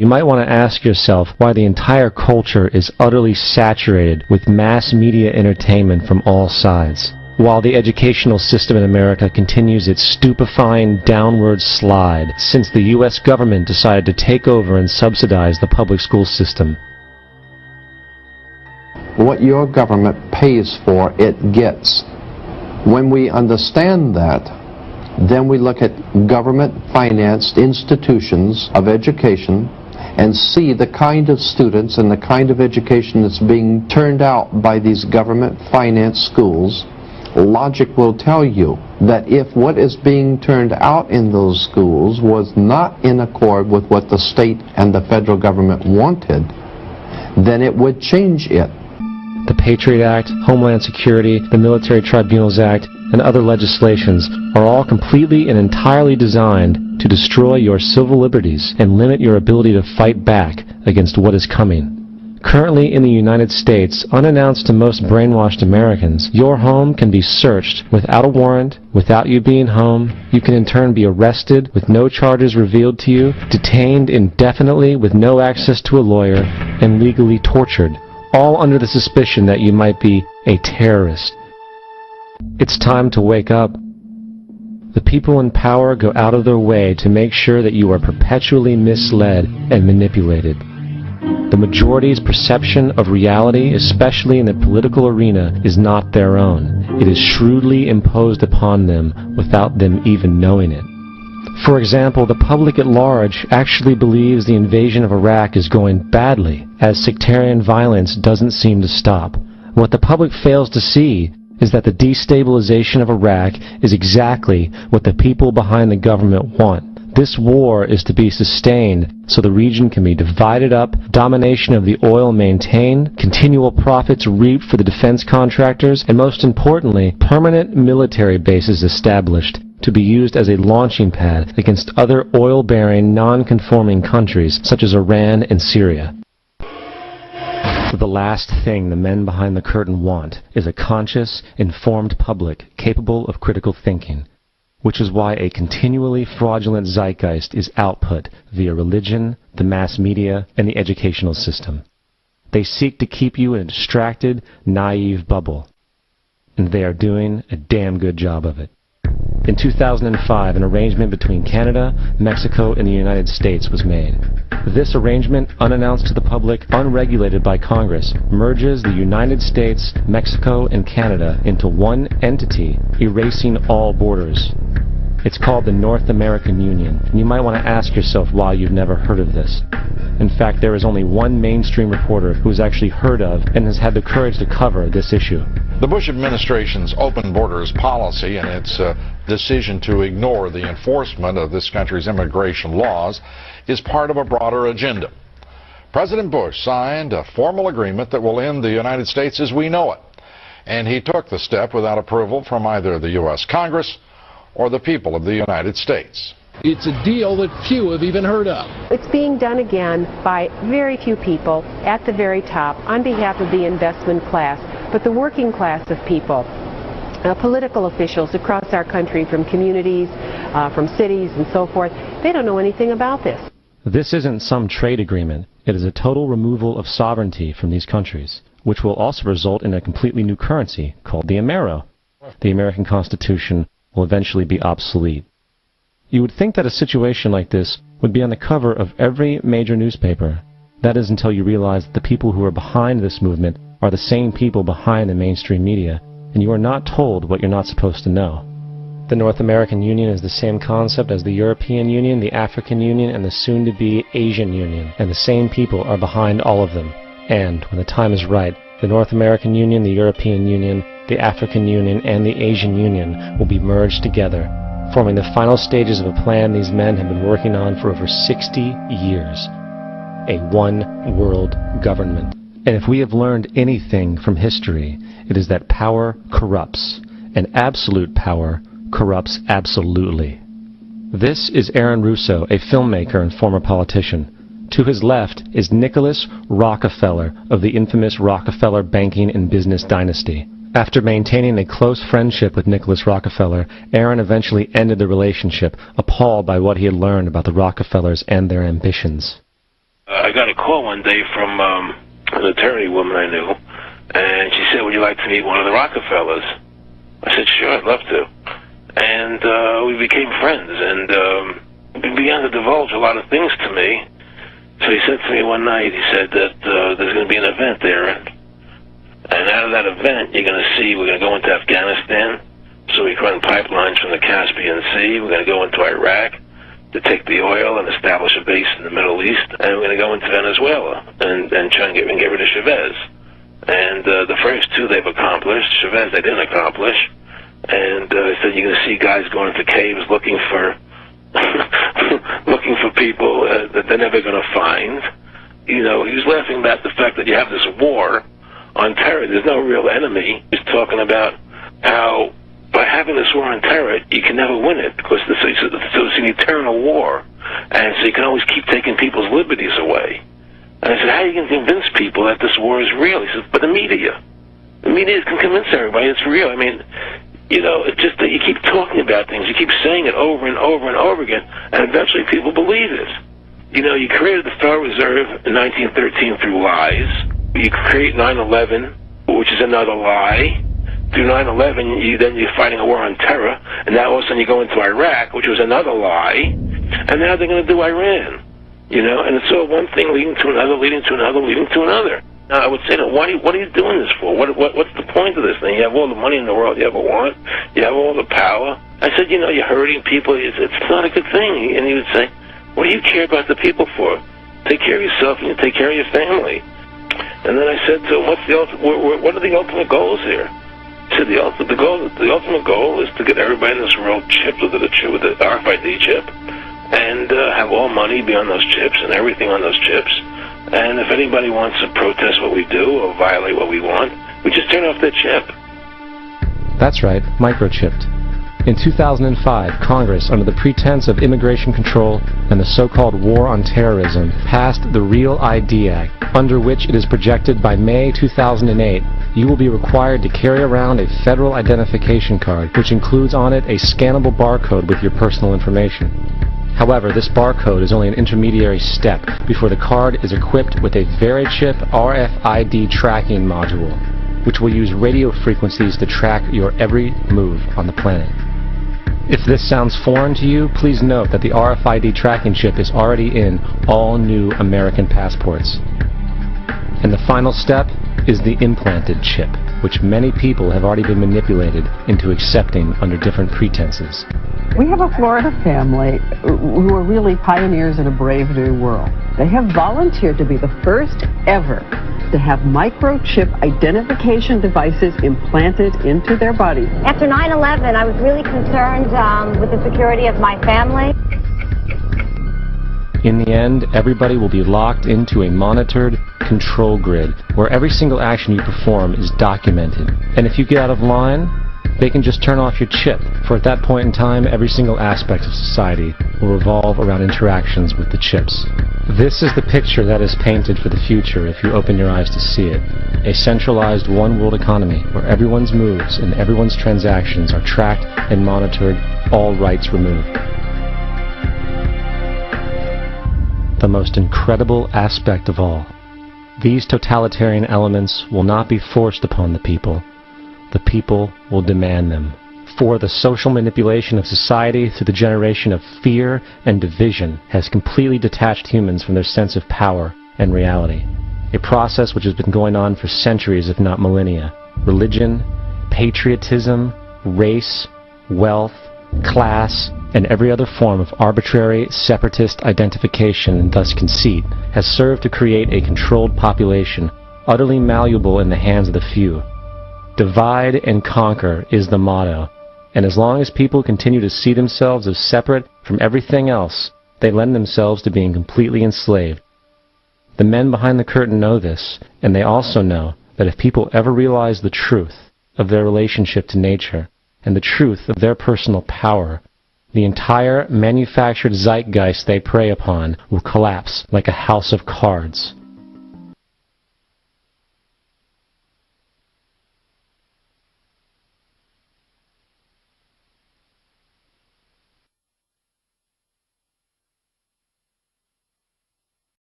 You might want to ask yourself why the entire culture is utterly saturated with mass media entertainment from all sides, while the educational system in America continues its stupefying downward slide since the U.S. government decided to take over and subsidize the public school system. What your government pays for, it gets. When we understand that, then we look at government-financed institutions of education and see the kind of students and the kind of education that's being turned out by these government-financed schools. Logic will tell you that if what is being turned out in those schools was not in accord with what the state and the federal government wanted, then it would change it. The Patriot Act, Homeland Security, the Military Tribunals Act, and other legislations are all completely and entirely designed to destroy your civil liberties and limit your ability to fight back against what is coming. Currently in the United States, unannounced to most brainwashed Americans, your home can be searched without a warrant, without you being home. You can in turn be arrested with no charges revealed to you, detained indefinitely with no access to a lawyer, and legally tortured, all under the suspicion that you might be a terrorist. It's time to wake up. The people in power go out of their way to make sure that you are perpetually misled and manipulated. The majority's perception of reality, especially in the political arena, is not their own. It is shrewdly imposed upon them without them even knowing it. For example, the public at large actually believes the invasion of Iraq is going badly, as sectarian violence doesn't seem to stop. What the public fails to see is that the destabilization of Iraq is exactly what the people behind the government want. This war is to be sustained so the region can be divided up, domination of the oil maintained, continual profits reaped for the defense contractors, and most importantly, permanent military bases established to be used as a launching pad against other oil-bearing, non-conforming countries such as Iran and Syria. The last thing the men behind the curtain want is a conscious, informed public capable of critical thinking, which is why a continually fraudulent zeitgeist is output via religion, the mass media, and the educational system. They seek to keep you in a distracted, naive bubble, and they are doing a damn good job of it. In 2005, an arrangement between Canada, Mexico, and the United States was made. This arrangement, unannounced to the public, unregulated by Congress, merges the United States, Mexico, and Canada into one entity, erasing all borders. It's called the North American Union, and you might want to ask yourself why you've never heard of this. In fact, there is only one mainstream reporter who has actually heard of and has had the courage to cover this issue. The Bush administration's open borders policy and its decision to ignore the enforcement of this country's immigration laws is part of a broader agenda. President Bush signed a formal agreement that will end the United States as we know it, and he took the step without approval from either the U.S. Congress or the people of the United States. It's a deal that few have even heard of. It's being done again by very few people at the very top on behalf of the investment class, but the working class of people, political officials across our country, from communities, from cities and so forth, they don't know anything about this. This isn't some trade agreement. It is a total removal of sovereignty from these countries, which will also result in a completely new currency called the Amero. The American Constitution will eventually be obsolete. You would think that a situation like this would be on the cover of every major newspaper. That is until you realize that the people who are behind this movement are the same people behind the mainstream media, and you are not told what you're not supposed to know. The North American Union is the same concept as the European Union, the African Union, and the soon-to-be Asian Union, and the same people are behind all of them. And, when the time is right, the North American Union, the European Union, the African Union, and the Asian Union will be merged together, forming the final stages of a plan these men have been working on for over 60 years. A one-world government. And if we have learned anything from history, it is that power corrupts, and absolute power corrupts absolutely. This is Aaron Russo, a filmmaker and former politician. To his left is Nicholas Rockefeller of the infamous Rockefeller banking and business dynasty. After maintaining a close friendship with Nicholas Rockefeller, Aaron eventually ended the relationship, appalled by what he had learned about the Rockefellers and their ambitions. I got a call one day from an attorney woman I knew, and she said, would you like to meet one of the Rockefellers? I said, sure, I'd love to. And we became friends, and he began to divulge a lot of things to me. So he said to me one night, he said that there's going to be an event there, and out of that event, you're going to see we're going to go into Afghanistan, so we can run pipelines from the Caspian Sea. We're going to go into Iraq to take the oil and establish a base in the Middle East, and we're going to go into Venezuela and try and get rid of Chavez. And the first two they've accomplished. Chavez they didn't accomplish. And he said you're going to see guys going into caves looking for looking for people that they're never going to find. You know, he was laughing about the fact that you have this war on terror. There's no real enemy. He's talking about how by having this war on terror, you can never win it because it's an eternal war, and so you can always keep taking people's liberties away. And I said, how are you going to convince people that this war is real? He said, but the media can convince everybody it's real. I mean, you know, it's just that you keep talking about things, you keep saying it over and over and over again, and eventually people believe it. You know, you created the Federal Reserve in 1913 through lies. You create 9/11, which is another lie. Through 9/11, you're fighting a war on terror, and now all of a sudden you go into Iraq, which was another lie, and now they're going to do Iran. You know, and it's all one thing leading to another, leading to another, leading to another. Now, I would say, what are you doing this for? What's the point of this thing? You have all the money in the world you ever want. You have all the power. I said, you know, you're hurting people. It's not a good thing. And he would say, what do you care about the people for? Take care of yourself and you take care of your family. And then I said to him, what are the ultimate goals here? He said, the ultimate goal is to get everybody in this world chipped with the RFID chip and have all money be on those chips and everything on those chips. And if anybody wants to protest what we do or violate what we want, we just turn off their chip. That's right, microchipped. In 2005, Congress, under the pretense of immigration control and the so-called war on terrorism, passed the REAL ID Act, under which it is projected by May 2008 you will be required to carry around a federal identification card, which includes on it a scannable barcode with your personal information. However, this barcode is only an intermediary step before the card is equipped with a VeriChip RFID tracking module, which will use radio frequencies to track your every move on the planet. If this sounds foreign to you, please note that the RFID tracking chip is already in all new American passports. And the final step is the implanted chip, which many people have already been manipulated into accepting under different pretenses. We have a Florida family who are really pioneers in a brave new world. They have volunteered to be the first ever to have microchip identification devices implanted into their body. After 9/11, I was really concerned with the security of my family. In the end, everybody will be locked into a monitored control grid where every single action you perform is documented. And if you get out of line, they can just turn off your chip, for at that point in time, every single aspect of society will revolve around interactions with the chips. This is the picture that is painted for the future if you open your eyes to see it. A centralized one-world economy where everyone's moves and everyone's transactions are tracked and monitored, all rights removed. The most incredible aspect of all, these totalitarian elements will not be forced upon the people. The people will demand them. For the social manipulation of society through the generation of fear and division has completely detached humans from their sense of power and reality. A process which has been going on for centuries, if not millennia. Religion, patriotism, race, wealth, class, and every other form of arbitrary separatist identification and thus conceit has served to create a controlled population, utterly malleable in the hands of the few. Divide and conquer is the motto, and as long as people continue to see themselves as separate from everything else, they lend themselves to being completely enslaved. The men behind the curtain know this, and they also know that if people ever realize the truth of their relationship to nature and the truth of their personal power, the entire manufactured zeitgeist they prey upon will collapse like a house of cards.